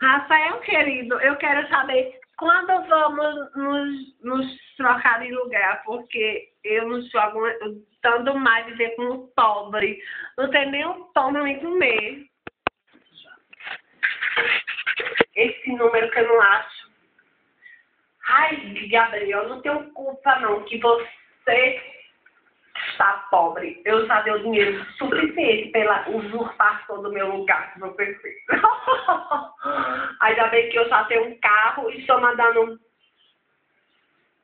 Rafael, querido, eu quero saber quando vamos nos trocar de lugar, porque eu não estou aguentando mais viver com um pobre. Não tem nem um pão pra me comer. Esse número que eu não acho. Ai, Gabriel, não tenho culpa não que você está pobre. Eu já dei o dinheiro suficiente pela usurpação do meu lugar, meu perfeito. Ainda bem que eu já tenho um carro e estou mandando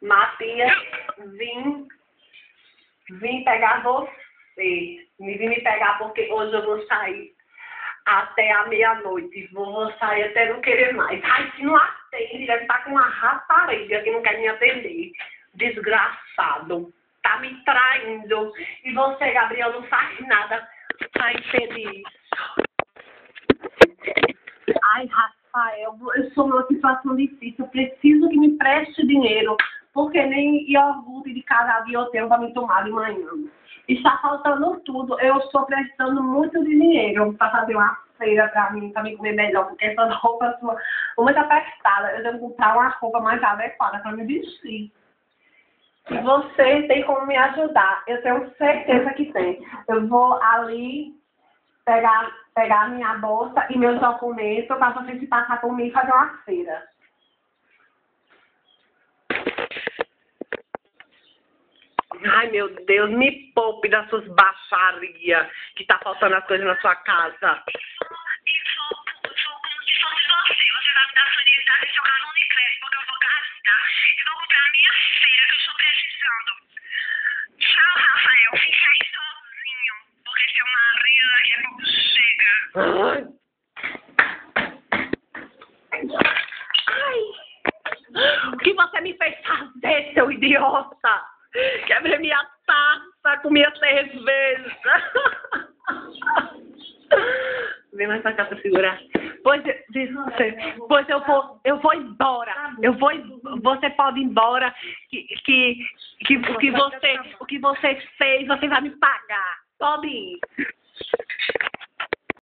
Matias vim pegar você. Vim me pegar porque hoje eu vou sair até a meia-noite. Vou sair até não querer mais. Ai, se não atende, deve estar com uma rapariga que não quer me atender. Desgraçado. Tá me traindo. E você, Gabriel, não faz nada pra impedir isso. Ai, Rafael, eu sou numa situação difícil. Eu preciso que me preste dinheiro. Porque nem iogurte de cada dia eu tenho pra me tomar de manhã. Está faltando tudo. Eu estou precisando muito de dinheiro para fazer uma feira para mim comer melhor. Porque essas roupas são muito apertadas. Eu devo comprar uma roupa mais adequada para me vestir. E você tem como me ajudar. Eu tenho certeza que tem. Eu vou ali pegar minha bolsa e meus documentos para você se passar comigo e fazer uma feira. Ai, meu Deus, me poupe das suas baixarias, que tá faltando as coisas na sua casa. E vou como se fosse você. Você vai me dar sua unidade e seu cartão de crédito, porque eu vou gastar. E vou comprar a minha feira, que eu estou precisando. Tchau, Rafael. Fica aí sozinho, porque seu marido daqui a pouco chega. Ai. O que você me fez fazer, seu idiota? Quebrei minha taça, comia 3 vezes. Vem mais pra cá pra segurar. Pois eu vou embora. Você pode ir embora. O que você fez, você vai me pagar. Pode ir.